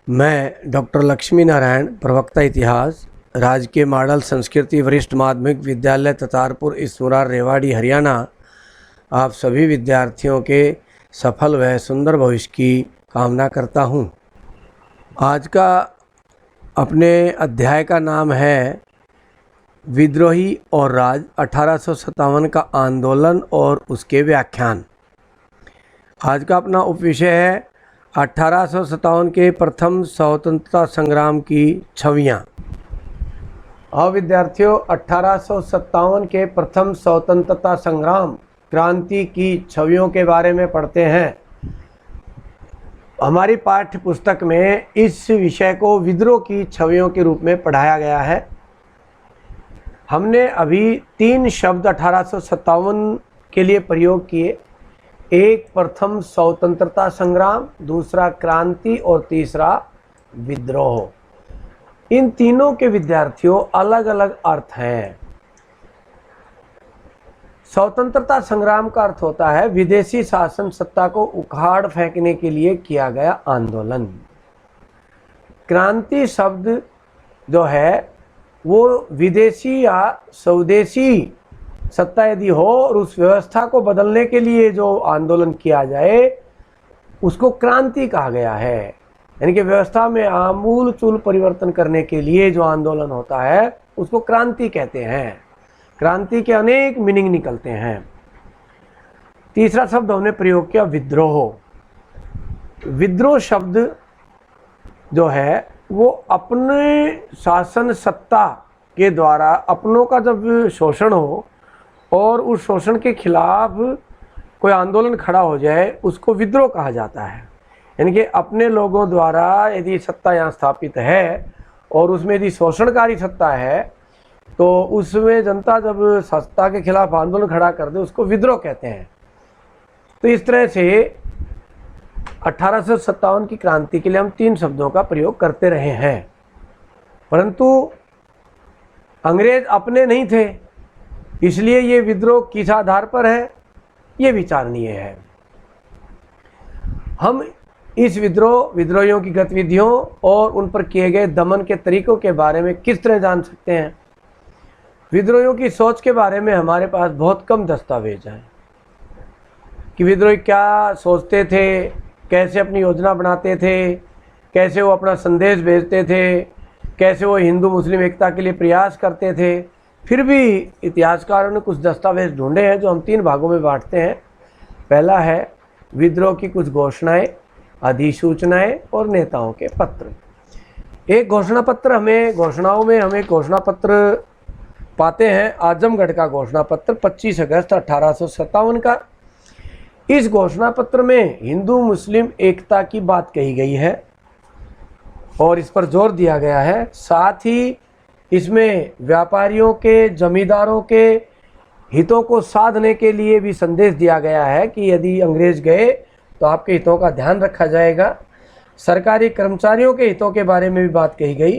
मैं डॉक्टर लक्ष्मी नारायण, प्रवक्ता इतिहास, राजकीय मॉडल संस्कृति वरिष्ठ माध्यमिक विद्यालय ततारपुर इसमुरार रेवाड़ी हरियाणा, आप सभी विद्यार्थियों के सफल व सुंदर भविष्य की कामना करता हूँ। आज का अपने अध्याय का नाम है विद्रोही और राज, 1857 का आंदोलन और उसके व्याख्यान। आज का अपना उपविषय है 1857 के प्रथम स्वतंत्रता संग्राम की छवियाँ। और विद्यार्थियों, 1857 के प्रथम स्वतंत्रता संग्राम क्रांति की छवियों के बारे में पढ़ते हैं। हमारी पाठ्य पुस्तक में इस विषय को विद्रोह की छवियों के रूप में पढ़ाया गया है। हमने अभी 3 शब्द 1857 के लिए प्रयोग किए। एक प्रथम स्वतंत्रता संग्राम, दूसरा क्रांति और तीसरा विद्रोह। इन तीनों के विद्यार्थियों अलग अलग अर्थ हैं। स्वतंत्रता संग्राम का अर्थ होता है विदेशी शासन सत्ता को उखाड़ फेंकने के लिए किया गया आंदोलन। क्रांति शब्द जो है वो विदेशी या स्वदेशी सत्ता यदि हो और उस व्यवस्था को बदलने के लिए जो आंदोलन किया जाए उसको क्रांति कहा गया है। यानी कि व्यवस्था में आमूल चूल परिवर्तन करने के लिए जो आंदोलन होता है उसको क्रांति कहते हैं। क्रांति के अनेक मीनिंग निकलते हैं। तीसरा शब्द हमने प्रयोग किया विद्रोह। विद्रोह शब्द जो है वो अपने शासन सत्ता के द्वारा अपनों का जब शोषण हो और उस शोषण के खिलाफ कोई आंदोलन खड़ा हो जाए उसको विद्रोह कहा जाता है। यानी कि अपने लोगों द्वारा यदि सत्ता यहाँ स्थापित है और उसमें यदि शोषणकारी सत्ता है तो उसमें जनता जब सत्ता के खिलाफ आंदोलन खड़ा कर दे उसको विद्रोह कहते हैं। तो इस तरह से 1857 की क्रांति के लिए हम 3 शब्दों का प्रयोग करते रहे हैं, परंतु अंग्रेज अपने नहीं थे, इसलिए ये विद्रोह किस आधार पर है ये विचारणीय है। हम इस विद्रोहियों की गतिविधियों और उन पर किए गए दमन के तरीकों के बारे में किस तरह जान सकते हैं। विद्रोहियों की सोच के बारे में हमारे पास बहुत कम दस्तावेज हैं कि विद्रोही क्या सोचते थे, कैसे अपनी योजना बनाते थे, कैसे वो अपना संदेश भेजते थे, कैसे वो हिंदू मुस्लिम एकता के लिए प्रयास करते थे। फिर भी इतिहासकारों ने कुछ दस्तावेज ढूंढे हैं जो हम 3 भागों में बांटते हैं। पहला है विद्रोह की कुछ घोषणाएं, अधिसूचनाएं और नेताओं के पत्र। एक घोषणा पत्र हमें घोषणा पत्र पाते हैं आजमगढ़ का घोषणा पत्र 25 अगस्त 1857 का। इस घोषणा पत्र में हिंदू मुस्लिम एकता की बात कही गई है और इस पर जोर दिया गया है। साथ ही इसमें व्यापारियों के, जमींदारों के हितों को साधने के लिए भी संदेश दिया गया है कि यदि अंग्रेज गए तो आपके हितों का ध्यान रखा जाएगा। सरकारी कर्मचारियों के हितों के बारे में भी बात कही गई।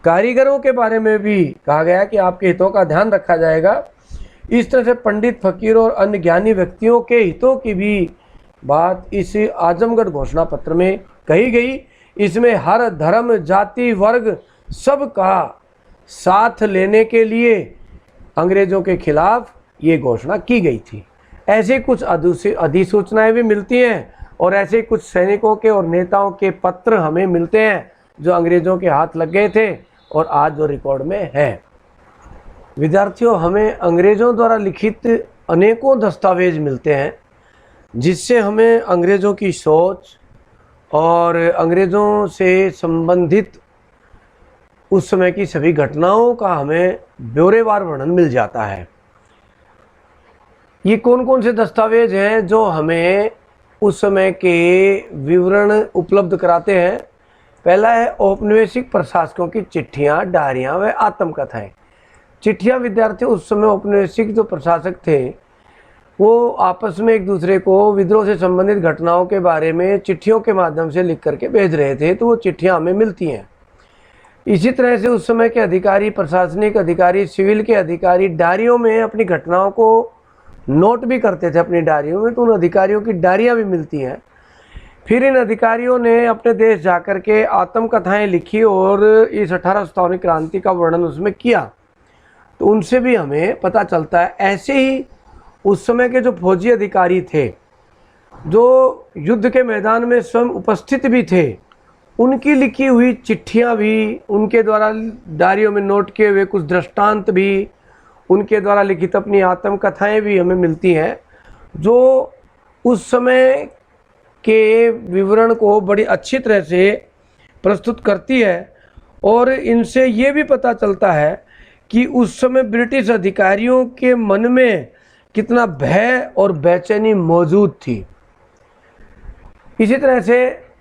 कारीगरों के बारे में भी कहा गया कि आपके हितों का ध्यान रखा जाएगा। इस तरह से पंडित, फकीर और अन्य ज्ञानी व्यक्तियों के हितों की भी बात इस आजमगढ़ घोषणा पत्र में कही गई। इसमें हर धर्म, जाति, वर्ग सबका साथ लेने के लिए अंग्रेज़ों के खिलाफ ये घोषणा की गई थी। ऐसे कुछ अधिसूचनाएं भी मिलती हैं और ऐसे कुछ सैनिकों के और नेताओं के पत्र हमें मिलते हैं जो अंग्रेज़ों के हाथ लग गए थे और आज जो रिकॉर्ड में है। विद्यार्थियों, हमें अंग्रेज़ों द्वारा लिखित अनेकों दस्तावेज मिलते हैं जिससे हमें अंग्रेज़ों की सोच और अंग्रेज़ों से संबंधित उस समय की सभी घटनाओं का हमें ब्यौरेवार वर्णन मिल जाता है। ये कौन कौन से दस्तावेज हैं जो हमें उस समय के विवरण उपलब्ध कराते हैं। पहला है औपनिवेशिक प्रशासकों की चिट्ठियाँ, डायरियाँ व आत्मकथाएं। चिट्ठियाँ विद्यार्थी उस समय औपनिवेशिक जो प्रशासक थे वो आपस में एक दूसरे को विद्रोह से संबंधित घटनाओं के बारे में चिट्ठियों के माध्यम से लिख करके भेज रहे थे, तो वो चिट्ठियाँ हमें मिलती हैं। इसी तरह से उस समय के अधिकारी, प्रशासनिक अधिकारी, सिविल के अधिकारी डायरियों में अपनी घटनाओं को नोट भी करते थे अपनी डायरियों में, तो उन अधिकारियों की डायरियाँ भी मिलती हैं। फिर इन अधिकारियों ने अपने देश जाकर के आत्मकथाएं लिखी और इस 1857 क्रांति का वर्णन उसमें किया। तो उनसे भी हमें पता चलता है। ऐसे ही उस समय के जो फौजी अधिकारी थे, जो युद्ध के मैदान में स्वयं उपस्थित भी थे, उनकी लिखी हुई चिट्ठियां भी, उनके द्वारा डायरियों में नोट किए हुए कुछ दृष्टांत भी, उनके द्वारा लिखित अपनी आत्मकथाएं भी हमें मिलती हैं, जो उस समय के विवरण को बड़ी अच्छी तरह से प्रस्तुत करती है। और इनसे ये भी पता चलता है कि उस समय ब्रिटिश अधिकारियों के मन में कितना भय और बेचैनी मौजूद थी। इसी तरह से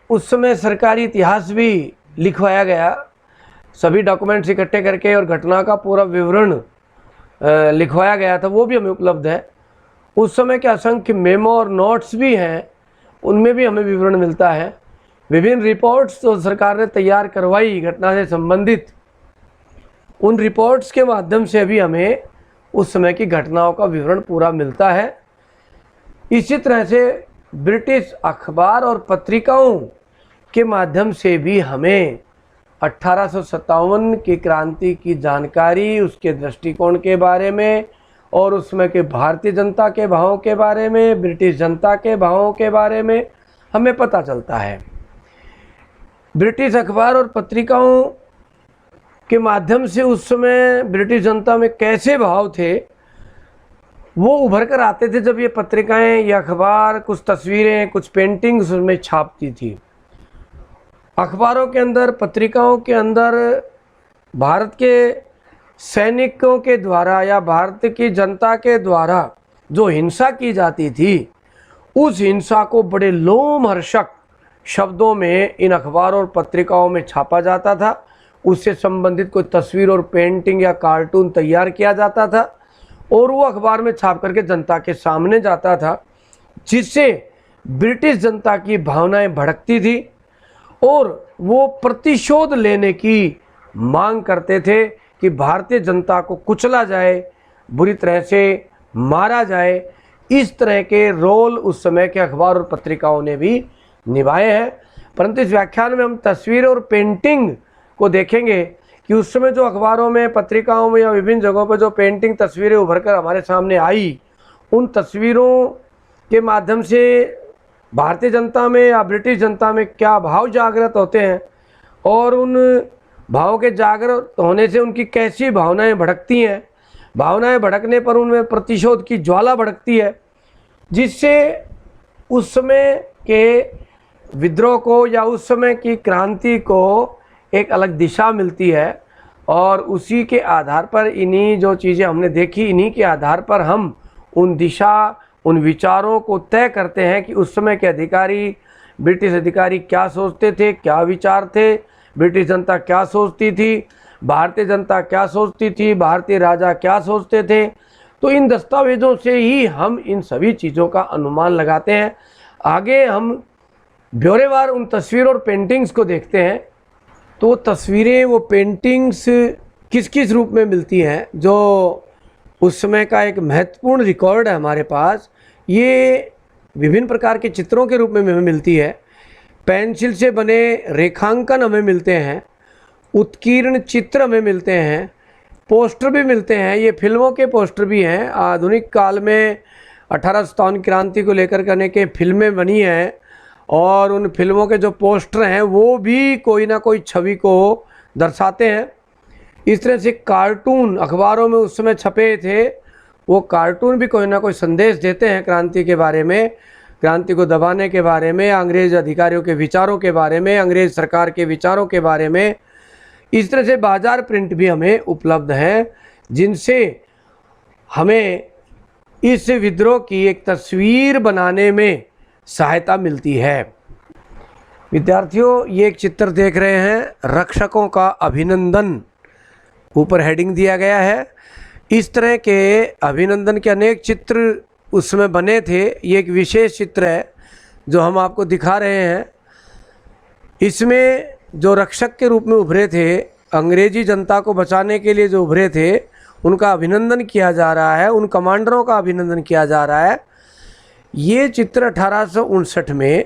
उस समय सरकारी इतिहास भी लिखवाया गया, सभी डॉक्यूमेंट्स इकट्ठे करके और घटना का पूरा विवरण लिखवाया गया था, वो भी हमें उपलब्ध है। उस समय के असंख्य मेमो और नोट्स भी हैं, उनमें भी हमें विवरण मिलता है। विभिन्न रिपोर्ट्स तो सरकार ने तैयार करवाई घटना से संबंधित, उन रिपोर्ट्स के माध्यम से भी हमें उस समय की घटनाओं का विवरण पूरा मिलता है। इसी तरह से ब्रिटिश अखबार और पत्रिकाओं के माध्यम से भी हमें 1857 की क्रांति की जानकारी, उसके दृष्टिकोण के बारे में और उसमें के भारतीय जनता के भावों के बारे में, ब्रिटिश जनता के भावों के बारे में हमें पता चलता है। ब्रिटिश अखबार और पत्रिकाओं के माध्यम से उस समय ब्रिटिश जनता में कैसे भाव थे वो उभर कर आते थे जब ये पत्रिकाएं या अखबार कुछ तस्वीरें, कुछ पेंटिंग्स उसमें छापती थी। अखबारों के अंदर, पत्रिकाओं के अंदर भारत के सैनिकों के द्वारा या भारत की जनता के द्वारा जो हिंसा की जाती थी, उस हिंसा को बड़े लोमहर्षक शब्दों में इन अखबारों और पत्रिकाओं में छापा जाता था। उससे संबंधित कोई तस्वीर और पेंटिंग या कार्टून तैयार किया जाता था और वो अखबार में छाप करके जनता के सामने जाता था, जिससे ब्रिटिश जनता की भावनाएं भड़कती थी और वो प्रतिशोध लेने की मांग करते थे कि भारतीय जनता को कुचला जाए, बुरी तरह से मारा जाए। इस तरह के रोल उस समय के अखबार और पत्रिकाओं ने भी निभाए हैं। परंतु इस व्याख्यान में हम तस्वीर और पेंटिंग को देखेंगे कि उस समय जो अखबारों में, पत्रिकाओं में या विभिन्न जगहों पर जो पेंटिंग तस्वीरें उभर कर हमारे सामने आई, उन तस्वीरों के माध्यम से भारतीय जनता में या ब्रिटिश जनता में क्या भाव जागृत होते हैं और उन भावों के जागृत होने से उनकी कैसी भावनाएं भड़कती हैं। भावनाएं भड़कने पर उनमें प्रतिशोध की ज्वाला भड़कती है, जिससे उस समय के विद्रोह को या उस समय की क्रांति को एक अलग दिशा मिलती है। और उसी के आधार पर, इन्हीं जो चीज़ें हमने देखी, इन्हीं के आधार पर हम उन दिशा, उन विचारों को तय करते हैं कि उस समय के अधिकारी, ब्रिटिश अधिकारी क्या सोचते थे, क्या विचार थे, ब्रिटिश जनता क्या सोचती थी, भारतीय जनता क्या सोचती थी, भारतीय राजा क्या सोचते थे। तो इन दस्तावेज़ों से ही हम इन सभी चीज़ों का अनुमान लगाते हैं। आगे हम ब्यौरेवार उन तस्वीरों और पेंटिंग्स को देखते हैं। तो तस्वीरें, वो पेंटिंग्स किस किस रूप में मिलती हैं, जो उस समय का एक महत्वपूर्ण रिकॉर्ड है हमारे पास। ये विभिन्न प्रकार के चित्रों के रूप में हमें मिलती है। पेंसिल से बने रेखांकन हमें मिलते हैं, उत्कीर्ण चित्र हमें मिलते हैं, पोस्टर भी मिलते हैं। ये फिल्मों के पोस्टर भी हैं। आधुनिक काल में 1857 क्रांति को लेकर के अनेक फिल्में बनी हैं और उन फिल्मों के जो पोस्टर हैं वो भी कोई ना कोई छवि को दर्शाते हैं। इस तरह से कार्टून अखबारों में उस समय छपे थे, वो कार्टून भी कोई ना कोई संदेश देते हैं क्रांति के बारे में, क्रांति को दबाने के बारे में, अंग्रेज अधिकारियों के विचारों के बारे में, अंग्रेज सरकार के विचारों के बारे में। इस तरह से बाजार प्रिंट भी हमें उपलब्ध हैं, जिनसे हमें इस विद्रोह की एक तस्वीर बनाने में सहायता मिलती है। विद्यार्थियों, ये एक चित्र देख रहे हैं, रक्षकों का अभिनंदन, ऊपर हेडिंग दिया गया है। इस तरह के अभिनंदन के अनेक चित्र उस समय बने थे। ये एक विशेष चित्र है जो हम आपको दिखा रहे हैं। इसमें जो रक्षक के रूप में उभरे थे, अंग्रेजी जनता को बचाने के लिए जो उभरे थे, उनका अभिनंदन किया जा रहा है, उन कमांडरों का अभिनंदन किया जा रहा है। ये चित्र 1859 में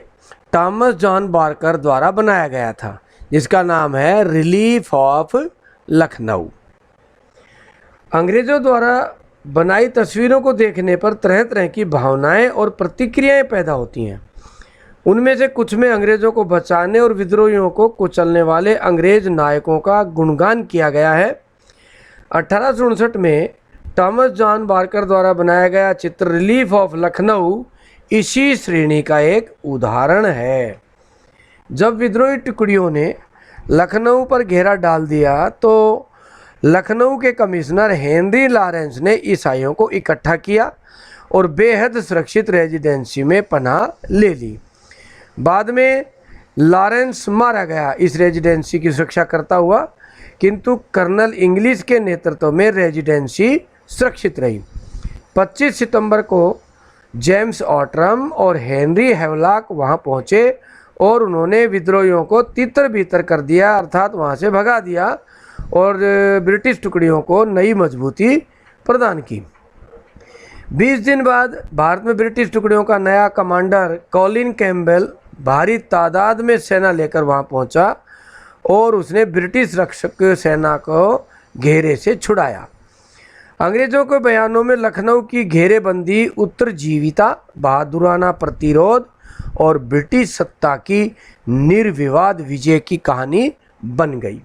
थॉमस जॉन बार्कर द्वारा बनाया गया था, जिसका नाम है रिलीफ ऑफ लखनऊ। अंग्रेज़ों द्वारा बनाई तस्वीरों को देखने पर तरह तरह की भावनाएं और प्रतिक्रियाएं पैदा होती हैं। उनमें से कुछ में अंग्रेज़ों को बचाने और विद्रोहियों को कुचलने वाले अंग्रेज नायकों का गुणगान किया गया है। 1859 में थॉमस जॉन बार्कर द्वारा बनाया गया चित्र रिलीफ ऑफ लखनऊ इसी श्रेणी का एक उदाहरण है। जब विद्रोही टुकड़ियों ने लखनऊ पर घेरा डाल दिया तो लखनऊ के कमिश्नर हेनरी लॉरेंस ने ईसाइयों को इकट्ठा किया और बेहद सुरक्षित रेजिडेंसी में पनाह ले ली। बाद में लॉरेंस मारा गया इस रेजिडेंसी की सुरक्षा करता हुआ, किंतु कर्नल इंग्लिश के नेतृत्व में रेजिडेंसी सुरक्षित रही। 25 सितंबर को जेम्स ऑटरम और हेनरी हैवलॉक वहां पहुंचे और उन्होंने विद्रोहियों को तितर बितर कर दिया, अर्थात वहां से भगा दिया और ब्रिटिश टुकड़ियों को नई मजबूती प्रदान की। 20 दिन बाद भारत में ब्रिटिश टुकड़ियों का नया कमांडर कॉलिन कैम्पबेल भारी तादाद में सेना लेकर वहां पहुंचा और उसने ब्रिटिश रक्षक सेना को घेरे से छुड़ाया। अंग्रेजों के बयानों में लखनऊ की घेरेबंदी उत्तरजीविता, बहादुराना प्रतिरोध और ब्रिटिश सत्ता की निर्विवाद विजय की कहानी बन गई।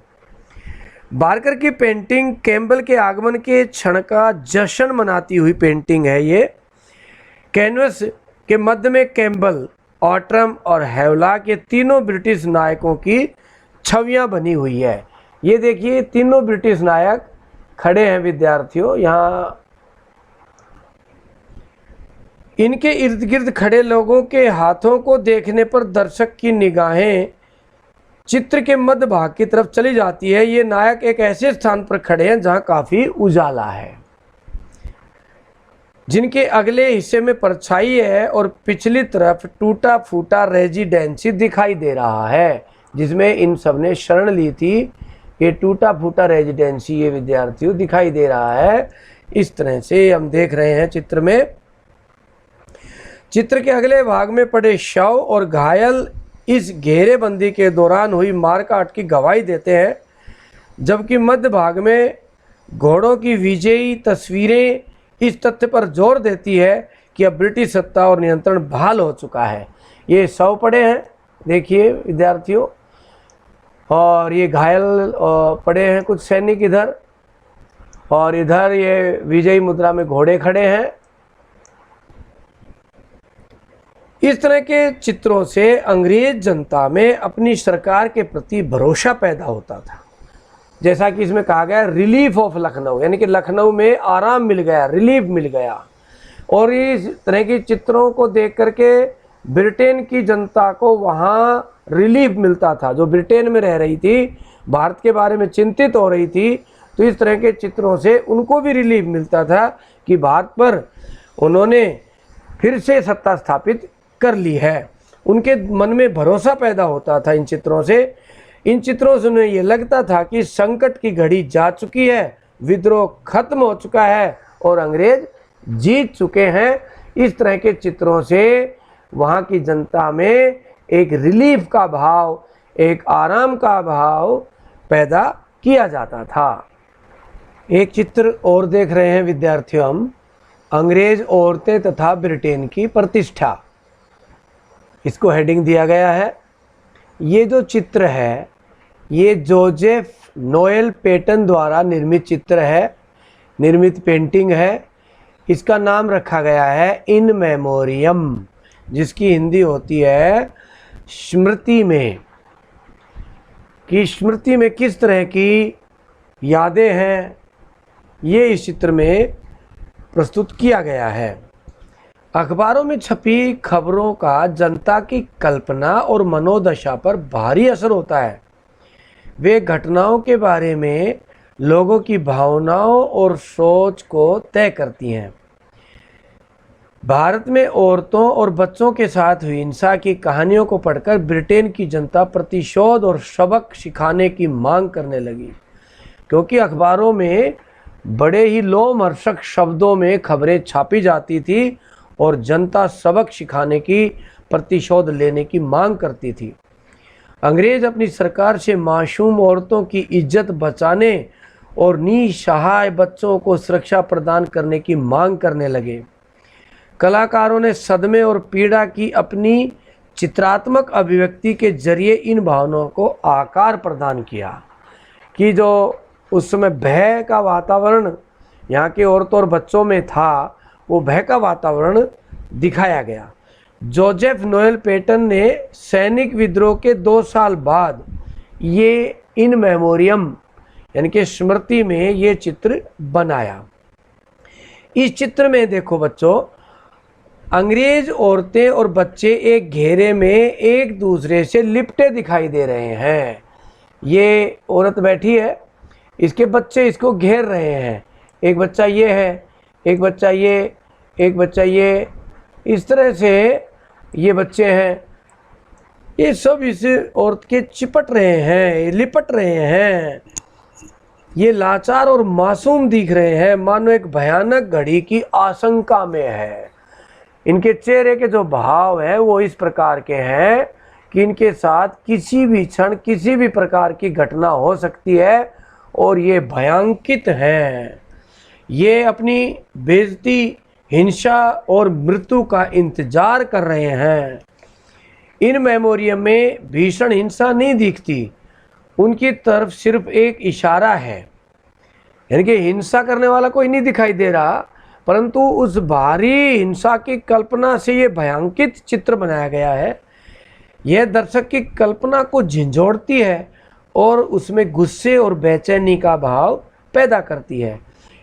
बार्कर की पेंटिंग कैम्पबेल के आगमन के क्षण का जश्न मनाती हुई पेंटिंग है। ये कैनवस के मध्य में कैम्पबेल, ऑटरम और हैवलॉक के तीनों ब्रिटिश नायकों की छवियां बनी हुई है। ये देखिए तीनों ब्रिटिश नायक खड़े हैं विद्यार्थियों। यहाँ इनके इर्द गिर्द खड़े लोगों के हाथों को देखने पर दर्शक की निगाहें चित्र के मध्य भाग की तरफ चली जाती है। ये नायक एक ऐसे स्थान पर खड़े हैं जहां काफी उजाला है, जिनके अगले हिस्से में परछाई है और पिछली तरफ टूटा फूटा रेजिडेंसी दिखाई दे रहा है, जिसमें इन सब ने शरण ली थी। ये टूटा फूटा रेजिडेंसी ये विद्यार्थियों दिखाई दे रहा है। इस तरह से हम देख रहे हैं चित्र में। चित्र के अगले भाग में पड़े शव और घायल इस घेरेबंदी के दौरान हुई मारकाट की गवाही देते हैं, जबकि मध्य भाग में घोड़ों की विजयी तस्वीरें इस तथ्य पर जोर देती है कि अब ब्रिटिश सत्ता और नियंत्रण बहाल हो चुका है। ये शव पड़े हैं देखिए विद्यार्थियों, और ये घायल पड़े हैं कुछ सैनिक इधर, और इधर ये विजयी मुद्रा में घोड़े खड़े हैं। इस तरह के चित्रों से अंग्रेज जनता में अपनी सरकार के प्रति भरोसा पैदा होता था। जैसा कि इसमें कहा गया रिलीफ ऑफ लखनऊ, यानी कि लखनऊ में आराम मिल गया, रिलीफ मिल गया। और इस तरह के चित्रों को देख करके ब्रिटेन की जनता को वहाँ रिलीफ मिलता था। जो ब्रिटेन में रह रही थी, भारत के बारे में चिंतित हो रही थी, तो इस तरह के चित्रों से उनको भी रिलीफ मिलता था कि भारत पर उन्होंने फिर से सत्ता स्थापित कर ली है। उनके मन में भरोसा पैदा होता था इन चित्रों से। इन चित्रों से उन्हें यह लगता था कि संकट की घड़ी जा चुकी है, विद्रोह खत्म हो चुका है और अंग्रेज जीत चुके हैं। इस तरह के चित्रों से वहाँ की जनता में एक रिलीफ का भाव, एक आराम का भाव पैदा किया जाता था। एक चित्र और देख रहे हैं विद्यार्थियों हम, अंग्रेज औरतें तथा ब्रिटेन की प्रतिष्ठा, इसको हेडिंग दिया गया है। ये जो चित्र है ये जोसेफ नोएल पेटन द्वारा निर्मित चित्र है, निर्मित पेंटिंग है। इसका नाम रखा गया है इन मेमोरियम, जिसकी हिंदी होती है स्मृति में। कि स्मृति में किस तरह की यादें हैं, ये इस चित्र में प्रस्तुत किया गया है। अखबारों में छपी खबरों का जनता की कल्पना और मनोदशा पर भारी असर होता है। वे घटनाओं के बारे में लोगों की भावनाओं और सोच को तय करती हैं। भारत में औरतों और बच्चों के साथ हुई हिंसा की कहानियों को पढ़कर ब्रिटेन की जनता प्रतिशोध और सबक सिखाने की मांग करने लगी, क्योंकि अखबारों में बड़े ही लोमहर्षक शब्दों में खबरें छापी जाती थी और जनता सबक सिखाने की प्रतिशोध लेने की मांग करती थी। अंग्रेज अपनी सरकार से मासूम औरतों की इज्जत बचाने और निसहाय बच्चों को सुरक्षा प्रदान करने की मांग करने लगे। कलाकारों ने सदमे और पीड़ा की अपनी चित्रात्मक अभिव्यक्ति के जरिए इन भावनाओं को आकार प्रदान किया कि जो उस समय भय का वातावरण यहाँ के औरतों और बच्चों में था, वो भय का वातावरण दिखाया गया। जोसेफ नोएल पेटन ने सैनिक विद्रोह के 2 साल बाद ये इन मेमोरियम यानी कि स्मृति में ये चित्र बनाया। इस चित्र में देखो बच्चों, अंग्रेज औरतें और बच्चे एक घेरे में एक दूसरे से लिपटे दिखाई दे रहे हैं। ये औरत बैठी है, इसके बच्चे इसको घेर रहे हैं। एक बच्चा ये है, एक बच्चा ये, एक बच्चा ये, इस तरह से ये बच्चे हैं। ये सब इस औरत के चिपट रहे हैं, लिपट रहे हैं। ये लाचार और मासूम दिख रहे हैं, मानो एक भयानक घड़ी की आशंका में है। इनके चेहरे के जो भाव हैं वो इस प्रकार के हैं कि इनके साथ किसी भी क्षण किसी भी प्रकार की घटना हो सकती है और ये भयांकित हैं। ये अपनी बेइज्जती, हिंसा और मृत्यु का इंतजार कर रहे हैं। इन मेमोरियम में भीषण हिंसा नहीं दिखती, उनकी तरफ सिर्फ एक इशारा है, यानी कि हिंसा करने वाला कोई नहीं दिखाई दे रहा, परंतु उस भारी हिंसा की कल्पना से ये भयांकित चित्र बनाया गया है। यह दर्शक की कल्पना को झंझोड़ती है और उसमें गुस्से और बेचैनी का भाव पैदा करती है।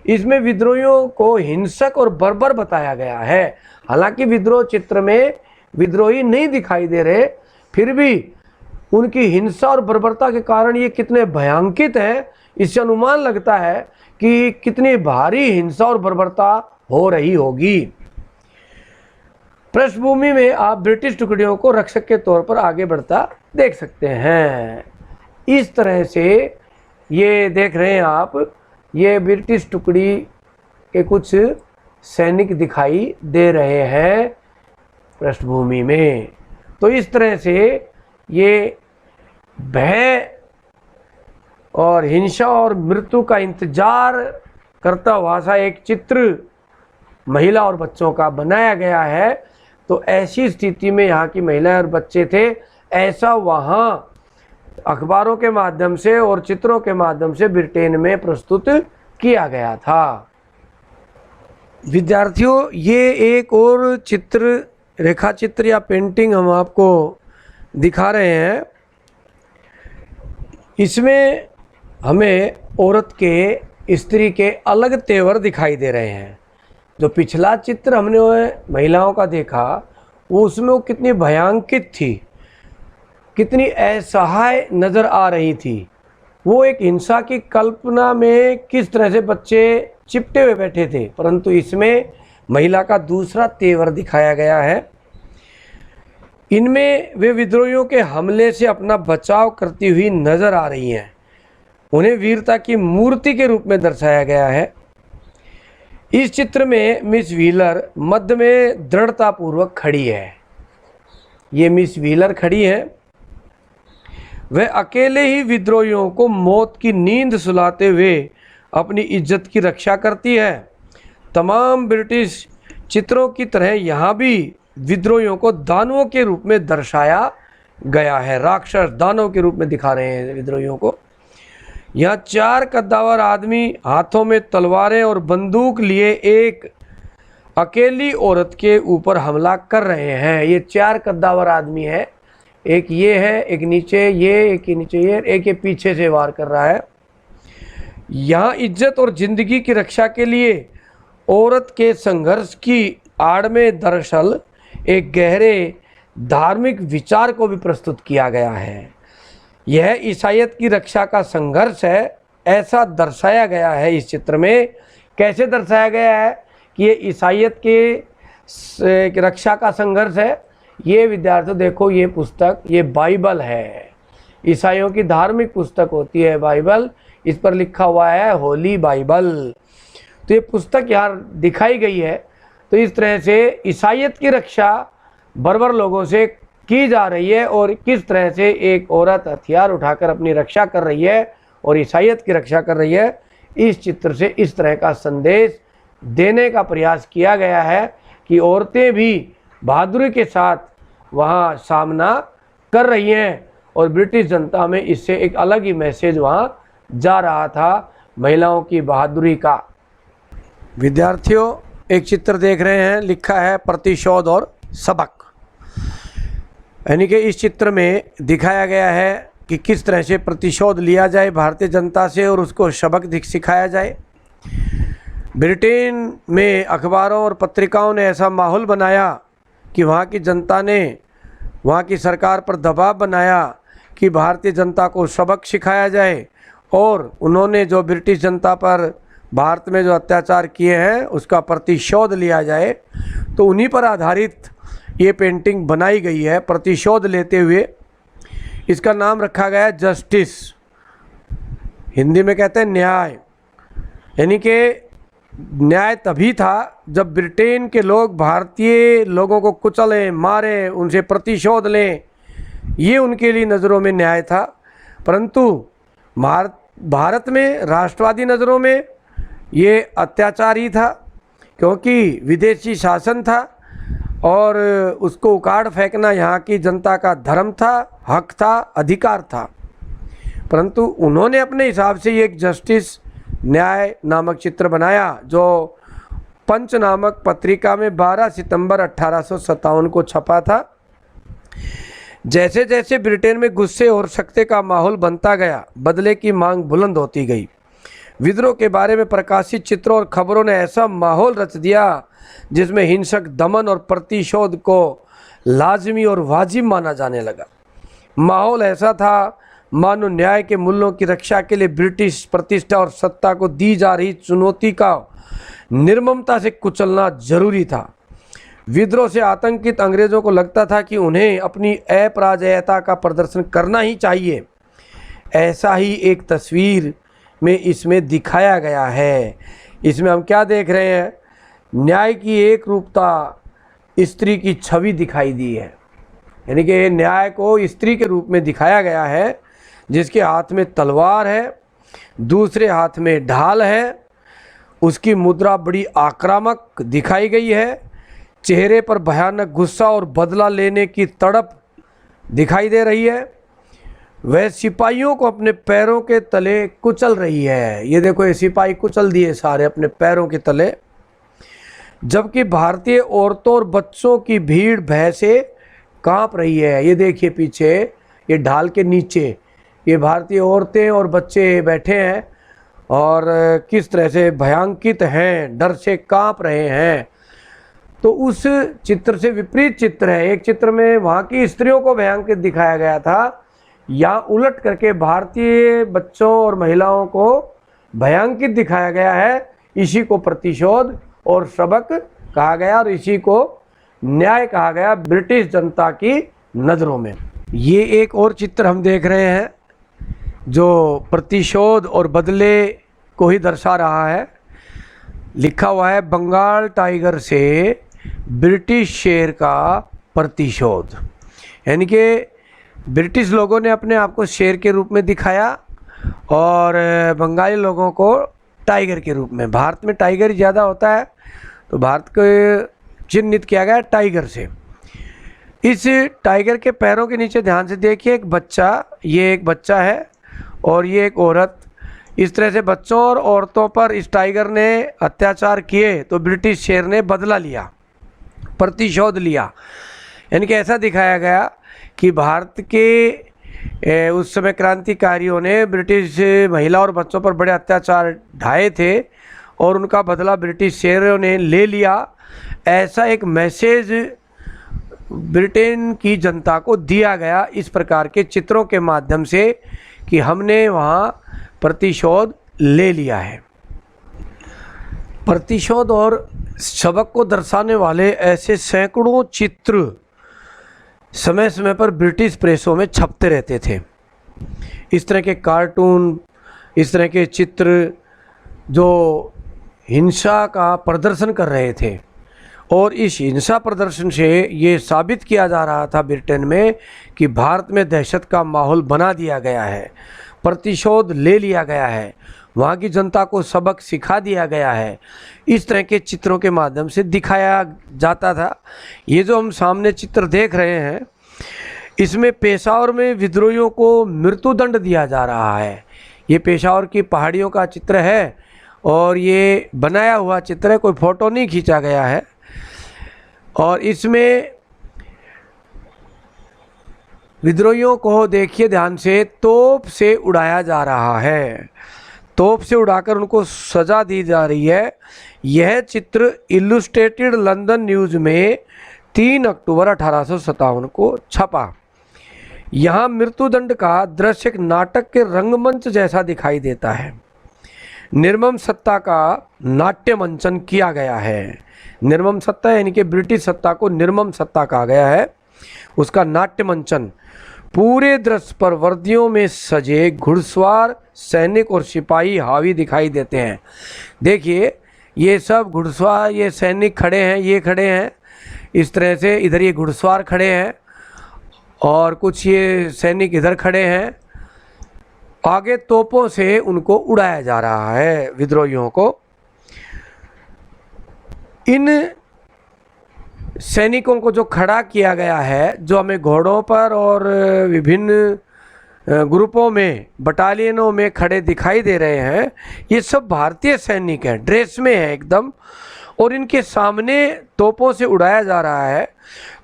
इसमें विद्रोहियों को हिंसक और बर्बर बताया गया है। हालांकि विद्रोह चित्र में विद्रोही नहीं दिखाई दे रहे, फिर भी उनकी हिंसा और बर्बरता के कारण ये कितने भयांकित हैं, इससे अनुमान लगता है कि कितनी भारी हिंसा और बर्बरता हो रही होगी। पृष्ठभूमि में आप ब्रिटिश टुकड़ियों को रक्षक के तौर पर आगे बढ़ता देख सकते हैं। इस तरह से ये देख रहे हैं आप, ये ब्रिटिश टुकड़ी के कुछ सैनिक दिखाई दे रहे हैं पृष्ठभूमि में। तो इस तरह से ये भय और हिंसा और मृत्यु का इंतजार करता हुआ सा एक चित्र महिला और बच्चों का बनाया गया है। तो ऐसी स्थिति में यहाँ की महिलाएं और बच्चे थे, ऐसा वहाँ अखबारों के माध्यम से और चित्रों के माध्यम से ब्रिटेन में प्रस्तुत किया गया था। विद्यार्थियों, ये एक और चित्र, रेखा चित्र या पेंटिंग हम आपको दिखा रहे हैं। इसमें हमें औरत के, स्त्री के अलग तेवर दिखाई दे रहे हैं। जो पिछला चित्र हमने महिलाओं का देखा, वो उसमें वो कितनी भयांकित थी, कितनी असहाय नज़र आ रही थी। वो एक हिंसा की कल्पना में किस तरह से बच्चे चिपटे हुए बैठे थे, परंतु इसमें महिला का दूसरा तेवर दिखाया गया है। इनमें वे विद्रोहियों के हमले से अपना बचाव करती हुई नजर आ रही हैं। उन्हें वीरता की मूर्ति के रूप में दर्शाया गया है। इस चित्र में मिस व्हीलर मध्य में दृढ़तापूर्वक खड़ी है। ये मिस व्हीलर खड़ी है। वह अकेले ही विद्रोहियों को मौत की नींद सुलाते हुए अपनी इज्जत की रक्षा करती है। तमाम ब्रिटिश चित्रों की तरह यहाँ भी विद्रोहियों को दानवों के रूप में दर्शाया गया है। राक्षस दानव के रूप में दिखा रहे हैं विद्रोहियों को। यहाँ 4 कद्दावर आदमी हाथों में तलवारें और बंदूक लिए एक अकेली औरत के ऊपर हमला कर रहे हैं। ये 4 कद्दावर आदमी है, एक ये है, एक नीचे ये, एक नीचे ये, एक ये पीछे से वार कर रहा है। यहाँ इज्जत और जिंदगी की रक्षा के लिए औरत के संघर्ष की आड़ में दरअसल एक गहरे धार्मिक विचार को भी प्रस्तुत किया गया है। यह ईसाईयत की रक्षा का संघर्ष है, ऐसा दर्शाया गया है इस चित्र में। कैसे दर्शाया गया है कि ये ईसाईयत के रक्षा का संघर्ष है। ये विद्यार्थियों देखो, ये पुस्तक, ये बाइबल है। ईसाइयों की धार्मिक पुस्तक होती है बाइबल, इस पर लिखा हुआ है होली बाइबल। तो ये पुस्तक यहाँ दिखाई गई है। तो इस तरह से ईसाईयत की रक्षा बर्बर लोगों से की जा रही है और किस तरह से एक औरत हथियार उठाकर अपनी रक्षा कर रही है और ईसाइयत की रक्षा कर रही है, इस चित्र से इस तरह का संदेश देने का प्रयास किया गया है कि औरतें भी बहादुरी के साथ वहाँ सामना कर रही हैं और ब्रिटिश जनता में इससे एक अलग ही मैसेज वहाँ जा रहा था महिलाओं की बहादुरी का। विद्यार्थियों, एक चित्र देख रहे हैं, लिखा है प्रतिशोध और सबक। यानी कि इस चित्र में दिखाया गया है कि किस तरह से प्रतिशोध लिया जाए भारतीय जनता से और उसको सबक सिखाया जाए। ब्रिटेन में अखबारों और पत्रिकाओं ने ऐसा माहौल बनाया कि वहाँ की जनता ने वहाँ की सरकार पर दबाव बनाया कि भारतीय जनता को सबक सिखाया जाए और उन्होंने जो ब्रिटिश जनता पर भारत में जो अत्याचार किए हैं उसका प्रतिशोध लिया जाए। तो उन्हीं पर आधारित ये पेंटिंग बनाई गई है, प्रतिशोध लेते हुए। इसका नाम रखा गया है जस्टिस, हिंदी में कहते हैं न्याय। यानी कि न्याय तभी था जब ब्रिटेन के लोग भारतीय लोगों को कुचलें, मारें, उनसे प्रतिशोध लें, ये उनके लिए नज़रों में न्याय था। परंतु भारत में राष्ट्रवादी नज़रों में ये अत्याचार ही था, क्योंकि विदेशी शासन था और उसको उखाड़ फेंकना यहाँ की जनता का धर्म था, हक था, अधिकार था। परंतु उन्होंने अपने हिसाब से ये एक जस्टिस, न्याय नामक चित्र बनाया जो पंच नामक पत्रिका में 12 सितंबर 1857 को छपा था। जैसे जैसे ब्रिटेन में गुस्से और सख्ते का माहौल बनता गया, बदले की मांग बुलंद होती गई। विद्रोह के बारे में प्रकाशित चित्रों और खबरों ने ऐसा माहौल रच दिया जिसमें हिंसक दमन और प्रतिशोध को लाजमी और वाजिब माना जाने लगा। माहौल ऐसा था मानो न्याय के मूल्यों की रक्षा के लिए ब्रिटिश प्रतिष्ठा और सत्ता को दी जा रही चुनौती का निर्ममता से कुचलना जरूरी था। विद्रोह से आतंकित अंग्रेजों को लगता था कि उन्हें अपनी अपराजयता का प्रदर्शन करना ही चाहिए। ऐसा ही एक तस्वीर में इसमें दिखाया गया है। इसमें हम क्या देख रहे हैं? न्याय की एक रूपता स्त्री की छवि दिखाई दी है। यानी कि न्याय को स्त्री के रूप में दिखाया गया है, जिसके हाथ में तलवार है, दूसरे हाथ में ढाल है। उसकी मुद्रा बड़ी आक्रामक दिखाई गई है। चेहरे पर भयानक गुस्सा और बदला लेने की तड़प दिखाई दे रही है। वह सिपाहियों को अपने पैरों के तले कुचल रही है। ये देखो, ये सिपाही कुचल दिए सारे अपने पैरों के तले। जबकि भारतीय औरतों और बच्चों की भीड़ भय से कांप रही है। ये देखिए पीछे, ये ढाल के नीचे ये भारतीय औरतें और बच्चे बैठे हैं और किस तरह से भयांकित हैं, डर से कांप रहे हैं। तो उस चित्र से विपरीत चित्र है। एक चित्र में वहाँ की स्त्रियों को भयांकित दिखाया गया था, या उलट करके भारतीय बच्चों और महिलाओं को भयांकित दिखाया गया है। इसी को प्रतिशोध और सबक कहा गया और इसी को न्याय कहा गया ब्रिटिश जनता की नज़रों में। ये एक और चित्र हम देख रहे हैं जो प्रतिशोध और बदले को ही दर्शा रहा है। लिखा हुआ है बंगाल टाइगर से ब्रिटिश शेर का प्रतिशोध। यानी कि ब्रिटिश लोगों ने अपने आप को शेर के रूप में दिखाया और बंगाली लोगों को टाइगर के रूप में। भारत में टाइगर ज़्यादा होता है, तो भारत को चिन्हित किया गया टाइगर से। इस टाइगर के पैरों के नीचे ध्यान से देखिए, एक बच्चा, ये एक बच्चा है और ये एक औरत। इस तरह से बच्चों और औरतों पर इस टाइगर ने अत्याचार किए तो ब्रिटिश शेर ने बदला लिया, प्रतिशोध लिया। यानी कि ऐसा दिखाया गया कि भारत के उस समय क्रांतिकारियों ने ब्रिटिश महिला और बच्चों पर बड़े अत्याचार ढाए थे और उनका बदला ब्रिटिश शेरों ने ले लिया। ऐसा एक मैसेज ब्रिटेन की जनता को दिया गया इस प्रकार के चित्रों के माध्यम से कि हमने वहाँ प्रतिशोध ले लिया है। प्रतिशोध और सबक को दर्शाने वाले ऐसे सैकड़ों चित्र समय समय पर ब्रिटिश प्रेसों में छपते रहते थे। इस तरह के कार्टून, इस तरह के चित्र जो हिंसा का प्रदर्शन कर रहे थे और इस हिंसा प्रदर्शन से ये साबित किया जा रहा था ब्रिटेन में कि भारत में दहशत का माहौल बना दिया गया है, प्रतिशोध ले लिया गया है, वहाँ की जनता को सबक सिखा दिया गया है। इस तरह के चित्रों के माध्यम से दिखाया जाता था। ये जो हम सामने चित्र देख रहे हैं, इसमें पेशावर में विद्रोहियों को मृत्युदंड दिया जा रहा है। ये पेशावर की पहाड़ियों का चित्र है और ये बनाया हुआ चित्र है, कोई फ़ोटो नहीं खींचा गया है। और इसमें विद्रोहियों को देखिए ध्यान से, तोप से उड़ाया जा रहा है, तोप से उड़ाकर उनको सज़ा दी जा रही है। यह चित्र इल्लुस्ट्रेटेड लंदन न्यूज़ में 3 अक्टूबर 1857 को छपा। यहाँ मृत्युदंड का दृश्य एक नाटक के रंगमंच जैसा दिखाई देता है। निर्मम सत्ता का नाट्य मंचन किया गया है। निर्मम सत्ता यानी कि ब्रिटिश सत्ता को निर्मम सत्ता कहा गया है, उसका नाट्य मंचन। पूरे दृश्य पर वर्दियों में सजे घुड़सवार, सैनिक और सिपाही हावी दिखाई देते हैं। देखिए ये सब घुड़सवार, ये सैनिक खड़े हैं, ये खड़े हैं इस तरह से, इधर ये घुड़सवार खड़े हैं और कुछ ये सैनिक इधर खड़े हैं। आगे तोपों से उनको उड़ाया जा रहा है विद्रोहियों को। इन सैनिकों को जो खड़ा किया गया है, जो हमें घोड़ों पर और विभिन्न ग्रुपों में, बटालियनों में खड़े दिखाई दे रहे हैं, ये सब भारतीय सैनिक हैं, ड्रेस में हैं एकदम, और इनके सामने तोपों से उड़ाया जा रहा है।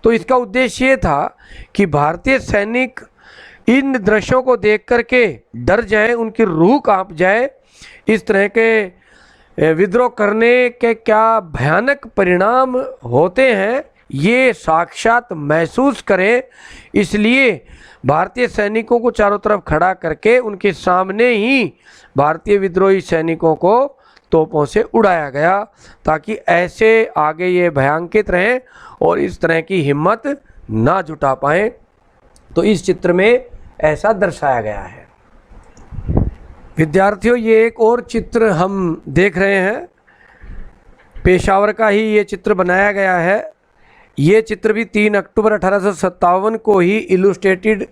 तो इसका उद्देश्य ये था कि भारतीय सैनिक इन दृश्यों को देख करके डर जाएं, उनकी रूह कांप जाए। इस तरह के विद्रोह करने के क्या भयानक परिणाम होते हैं ये साक्षात महसूस करें, इसलिए भारतीय सैनिकों को चारों तरफ खड़ा करके उनके सामने ही भारतीय विद्रोही सैनिकों को तोपों से उड़ाया गया, ताकि ऐसे आगे ये भयांकित रहें और इस तरह की हिम्मत ना जुटा पाएं। तो इस चित्र में ऐसा दर्शाया गया है। विद्यार्थियों, ये एक और चित्र हम देख रहे हैं, पेशावर का ही ये चित्र बनाया गया है। ये चित्र भी 3 अक्टूबर 1857 को ही इल्लुस्ट्रेटेड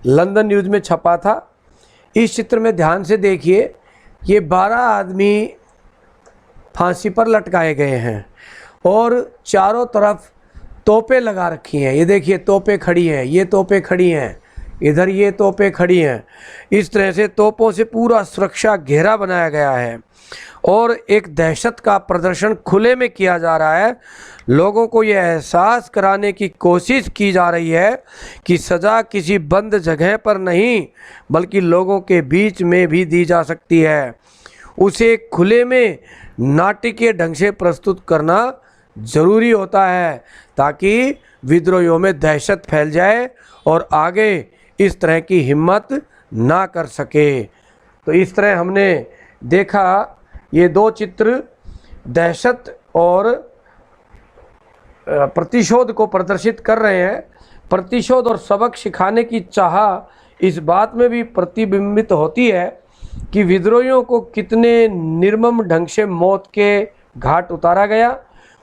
लंदन न्यूज़ में छपा था। इस चित्र में ध्यान से देखिए, ये 12 आदमी फांसी पर लटकाए गए हैं और चारों तरफ तोपें लगा रखी हैं। ये देखिए तोपें खड़ी हैं, ये तोपें खड़ी हैं, इधर ये तोपें खड़ी हैं। इस तरह से तोपों से पूरा सुरक्षा घेरा बनाया गया है और एक दहशत का प्रदर्शन खुले में किया जा रहा है। लोगों को ये एहसास कराने की कोशिश की जा रही है कि सज़ा किसी बंद जगह पर नहीं बल्कि लोगों के बीच में भी दी जा सकती है। उसे खुले में नाटकीय ढंग से प्रस्तुत करना ज़रूरी होता है ताकि विद्रोहियों में दहशत फैल जाए और आगे इस तरह की हिम्मत ना कर सके। तो इस तरह हमने देखा, ये 2 चित्र दहशत और प्रतिशोध को प्रदर्शित कर रहे हैं। प्रतिशोध और सबक सिखाने की चाह इस बात में भी प्रतिबिंबित होती है कि विद्रोहियों को कितने निर्मम ढंग से मौत के घाट उतारा गया,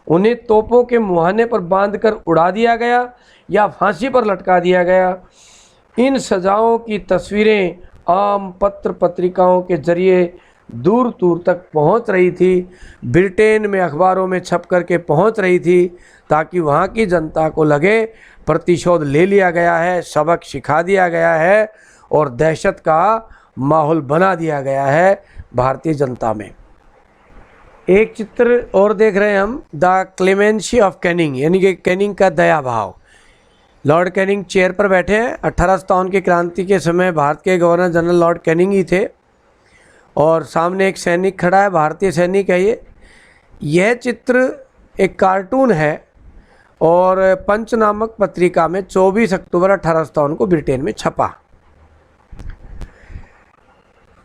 उन्हें तोपों के मुहाने पर बांधकर उड़ा दिया गया या फांसी पर लटका दिया गया। इन सजाओं की तस्वीरें आम पत्र पत्रिकाओं के जरिए दूर दूर तक पहुंच रही थी, ब्रिटेन में अखबारों में छप करके पहुंच रही थी, ताकि वहां की जनता को लगे प्रतिशोध ले लिया गया है, सबक सिखा दिया गया है और दहशत का माहौल बना दिया गया है भारतीय जनता में। एक चित्र और देख रहे हैं हम, द क्लेमेंसी ऑफ कैनिंग, यानी कि कैनिंग का दया भाव। लॉर्ड कैनिंग चेयर पर बैठे हैं। 1857 की क्रांति के समय भारत के गवर्नर जनरल लॉर्ड कैनिंग ही थे और सामने एक सैनिक खड़ा है, भारतीय सैनिक है ये। यह चित्र एक कार्टून है और पंच नामक पत्रिका में 24 अक्टूबर 1857 को ब्रिटेन में छपा।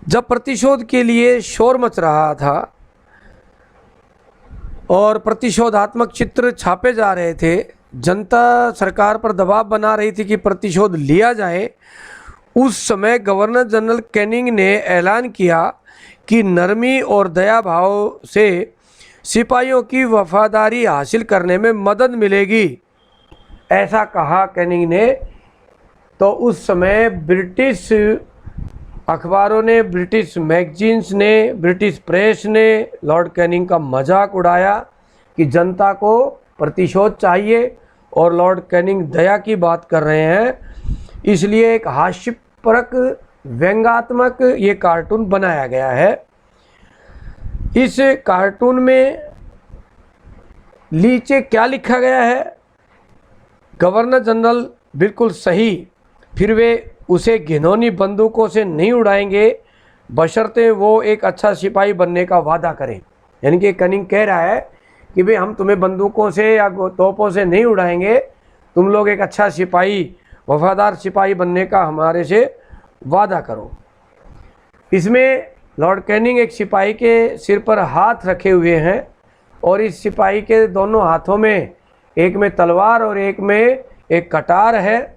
जब प्रतिशोध के लिए शोर मच रहा था और प्रतिशोधात्मक चित्र छापे जा रहे थे, जनता सरकार पर दबाव बना रही थी कि प्रतिशोध लिया जाए, उस समय गवर्नर जनरल कैनिंग ने ऐलान किया कि नरमी और दया भाव से सिपाहियों की वफादारी हासिल करने में मदद मिलेगी, ऐसा कहा कैनिंग ने। तो उस समय ब्रिटिश अखबारों ने, ब्रिटिश मैगजीन्स ने, ब्रिटिश प्रेस ने लॉर्ड कैनिंग का मजाक उड़ाया कि जनता को प्रतिशोध चाहिए और लॉर्ड कैनिंग दया की बात कर रहे हैं, इसलिए एक हास्यपरक व्यंग्यात्मक ये कार्टून बनाया गया है। इस कार्टून में नीचे क्या लिखा गया है? गवर्नर जनरल बिल्कुल सही, फिर वे उसे घिनौनी बंदूकों से नहीं उड़ाएंगे बशर्ते वो एक अच्छा सिपाही बनने का वादा करें। यानी कि कैनिंग कह रहा है कि भाई हम तुम्हें बंदूकों से या तोपों से नहीं उड़ाएंगे, तुम लोग एक अच्छा सिपाही, वफादार सिपाही बनने का हमारे से वादा करो। इसमें लॉर्ड कैनिंग एक सिपाही के सिर पर हाथ रखे हुए हैं और इस सिपाही के दोनों हाथों में, एक में तलवार और एक में एक कटार है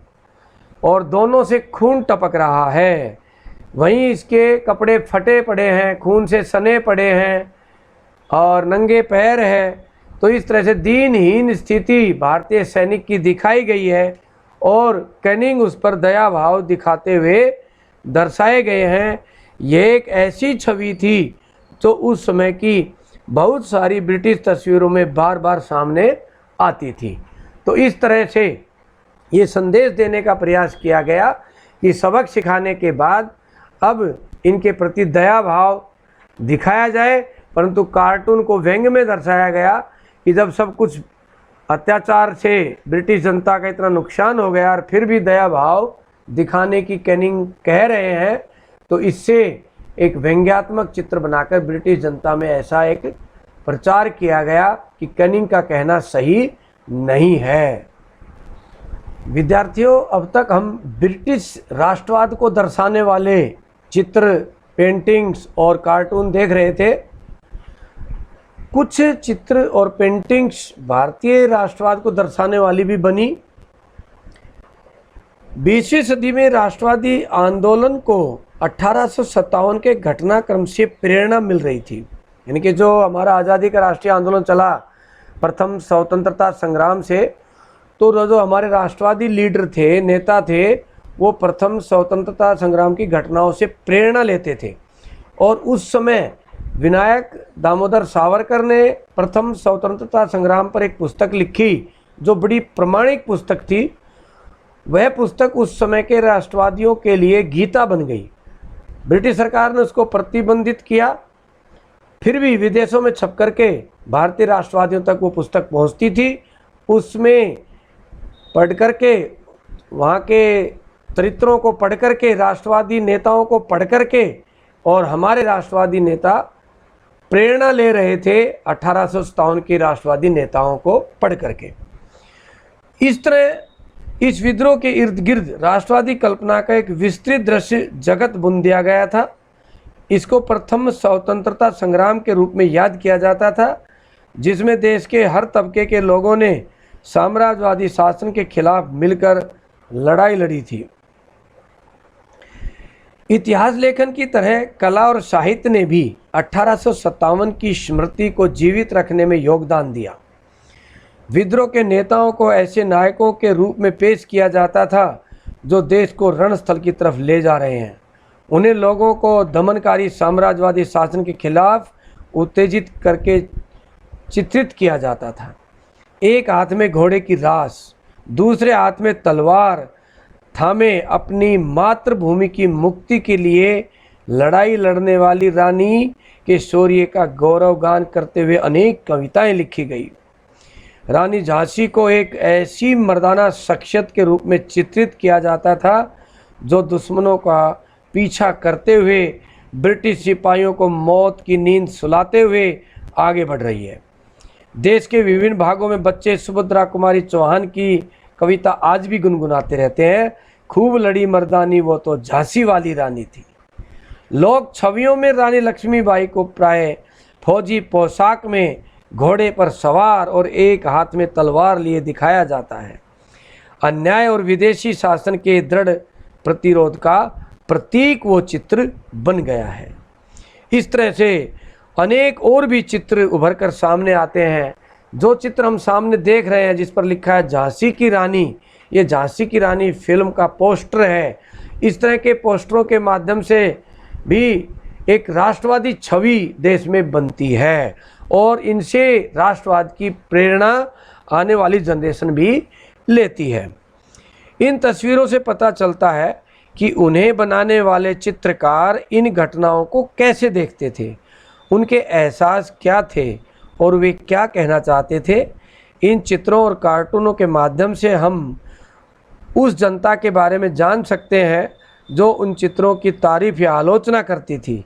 और दोनों से खून टपक रहा है। वहीं इसके कपड़े फटे पड़े हैं, खून से सने पड़े हैं और नंगे पैर है। तो इस तरह से दीनहीन स्थिति भारतीय सैनिक की दिखाई गई है और कैनिंग उस पर दया भाव दिखाते हुए दर्शाए गए हैं। ये एक ऐसी छवि थी जो उस समय की बहुत सारी ब्रिटिश तस्वीरों में बार बार सामने आती थी। तो इस तरह से ये संदेश देने का प्रयास किया गया कि सबक सिखाने के बाद अब इनके प्रति दया भाव दिखाया जाए, परंतु कार्टून को व्यंग्य में दर्शाया गया कि जब सब कुछ अत्याचार से ब्रिटिश जनता का इतना नुकसान हो गया और फिर भी दया भाव दिखाने की कैनिंग कह रहे हैं, तो इससे एक व्यंग्यात्मक चित्र बनाकर ब्रिटिश जनता में ऐसा एक प्रचार किया गया कि कैनिंग का कहना सही नहीं है। विद्यार्थियों, अब तक हम ब्रिटिश राष्ट्रवाद को दर्शाने वाले चित्र, पेंटिंग्स और कार्टून देख रहे थे। कुछ चित्र और पेंटिंग्स भारतीय राष्ट्रवाद को दर्शाने वाली भी बनी। 20वीं सदी में राष्ट्रवादी आंदोलन को 1857 के घटनाक्रम से प्रेरणा मिल रही थी। यानी कि जो हमारा आज़ादी का राष्ट्रीय आंदोलन चला प्रथम स्वतंत्रता संग्राम से, तो जो हमारे राष्ट्रवादी लीडर थे, नेता थे, वो प्रथम स्वतंत्रता संग्राम की घटनाओं से प्रेरणा लेते थे। और उस समय विनायक दामोदर सावरकर ने प्रथम स्वतंत्रता संग्राम पर एक पुस्तक लिखी जो बड़ी प्रमाणिक पुस्तक थी। वह पुस्तक उस समय के राष्ट्रवादियों के लिए गीता बन गई। ब्रिटिश सरकार ने उसको प्रतिबंधित किया, फिर भी विदेशों में छप करके भारतीय राष्ट्रवादियों तक वो पुस्तक पहुंचती थी। उसमें पढ़ करके, वहाँ के चरित्रों को पढ़ करके, राष्ट्रवादी नेताओं को पढ़ करके, और हमारे राष्ट्रवादी नेता प्रेरणा ले रहे थे 1857 के राष्ट्रवादी नेताओं को पढ़ करके। इस तरह इस विद्रोह के इर्द गिर्द राष्ट्रवादी कल्पना का एक विस्तृत दृश्य जगत बुन दिया गया था। इसको प्रथम स्वतंत्रता संग्राम के रूप में याद किया जाता था, जिसमें देश के हर तबके के लोगों ने साम्राज्यवादी शासन के खिलाफ मिलकर लड़ाई लड़ी थी। इतिहास लेखन की तरह कला और साहित्य ने भी 1857 की स्मृति को जीवित रखने में योगदान दिया। विद्रोह के नेताओं को ऐसे नायकों के रूप में पेश किया जाता था जो देश को रणस्थल की तरफ ले जा रहे हैं। उन्हें लोगों को दमनकारी साम्राज्यवादी शासन के खिलाफ उत्तेजित करके चित्रित किया जाता था। एक हाथ में घोड़े की रास, दूसरे हाथ में तलवार थामे अपनी मातृभूमि की मुक्ति के लिए लड़ाई लड़ने वाली रानी के शौर्य का गौरवगान करते हुए अनेक कविताएं लिखी गई। रानी झांसी को एक ऐसी मर्दाना शख्सियत के रूप में चित्रित किया जाता था जो दुश्मनों का पीछा करते हुए ब्रिटिश सिपाहियों को मौत की नींद सुलाते हुए आगे बढ़ रही है। देश के विभिन्न भागों में बच्चे सुभद्रा कुमारी चौहान की कविता आज भी गुनगुनाते रहते हैं। खूब लड़ी मर्दानी वो तो झांसी वाली रानी थी। लोक छवियों में रानी लक्ष्मीबाई को प्राय फौजी पोशाक में घोड़े पर सवार और एक हाथ में तलवार लिए दिखाया जाता है। अन्याय और विदेशी शासन के दृढ़ प्रतिरोध का प्रतीक वो चित्र बन गया है। इस तरह से अनेक और भी चित्र उभर कर सामने आते हैं। जो चित्र हम सामने देख रहे हैं जिस पर लिखा है झांसी की रानी, ये झांसी की रानी फिल्म का पोस्टर है। इस तरह के पोस्टरों के माध्यम से भी एक राष्ट्रवादी छवि देश में बनती है और इनसे राष्ट्रवाद की प्रेरणा आने वाली जनरेशन भी लेती है। इन तस्वीरों से पता चलता है कि उन्हें बनाने वाले चित्रकार इन घटनाओं को कैसे देखते थे, उनके एहसास क्या थे और वे क्या कहना चाहते थे। इन चित्रों और कार्टूनों के माध्यम से हम उस जनता के बारे में जान सकते हैं जो उन चित्रों की तारीफ या आलोचना करती थी,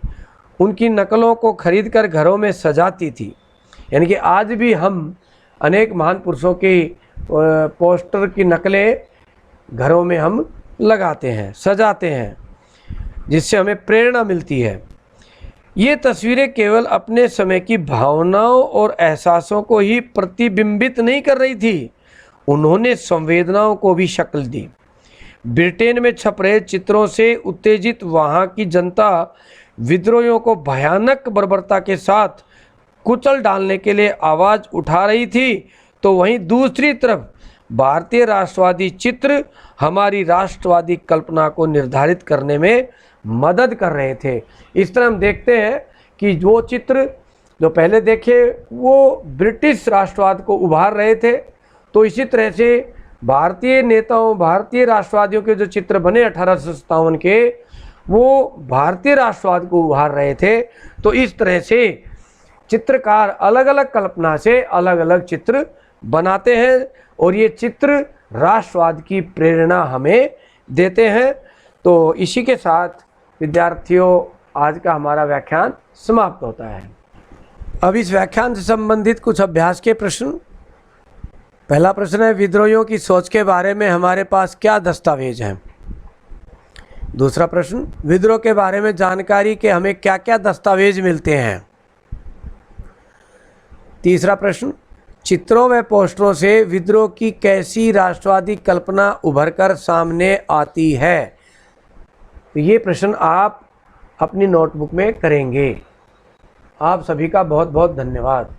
उनकी नकलों को खरीदकर घरों में सजाती थी। यानी कि आज भी हम अनेक महान पुरुषों की पोस्टर की नकलें घरों में हम लगाते हैं, सजाते हैं, जिससे हमें प्रेरणा मिलती है। ये तस्वीरें केवल अपने समय की भावनाओं और एहसासों को ही प्रतिबिंबित नहीं कर रही थी, उन्होंने संवेदनाओं को भी शक्ल दी। ब्रिटेन में छप रहे चित्रों से उत्तेजित वहाँ की जनता विद्रोहियों को भयानक बर्बरता के साथ कुचल डालने के लिए आवाज़ उठा रही थी, तो वहीं दूसरी तरफ भारतीय राष्ट्रवादी चित्र हमारी राष्ट्रवादी कल्पना को निर्धारित करने में मदद कर रहे थे। इस तरह हम देखते हैं कि वो चित्र जो पहले देखे वो ब्रिटिश राष्ट्रवाद को उभार रहे थे, तो इसी तरह से भारतीय नेताओं, भारतीय राष्ट्रवादियों के जो चित्र बने 1857 के, वो भारतीय राष्ट्रवाद को उभार रहे थे। तो इस तरह से चित्रकार अलग अलग कल्पना से अलग अलग चित्र बनाते हैं और ये चित्र राष्ट्रवाद की प्रेरणा हमें देते हैं। तो इसी के साथ विद्यार्थियों आज का हमारा व्याख्यान समाप्त होता है। अब इस व्याख्यान से संबंधित कुछ अभ्यास के प्रश्न। पहला प्रश्न है, विद्रोहियों की सोच के बारे में हमारे पास क्या दस्तावेज हैं। दूसरा प्रश्न, विद्रोह के बारे में जानकारी के हमें क्या क्या दस्तावेज मिलते हैं। तीसरा प्रश्न, चित्रों व पोस्टरों से विद्रोह की कैसी राष्ट्रवादी कल्पना उभरकर सामने आती है। तो ये प्रश्न आप अपनी नोटबुक में करेंगे। आप सभी का बहुत बहुत धन्यवाद।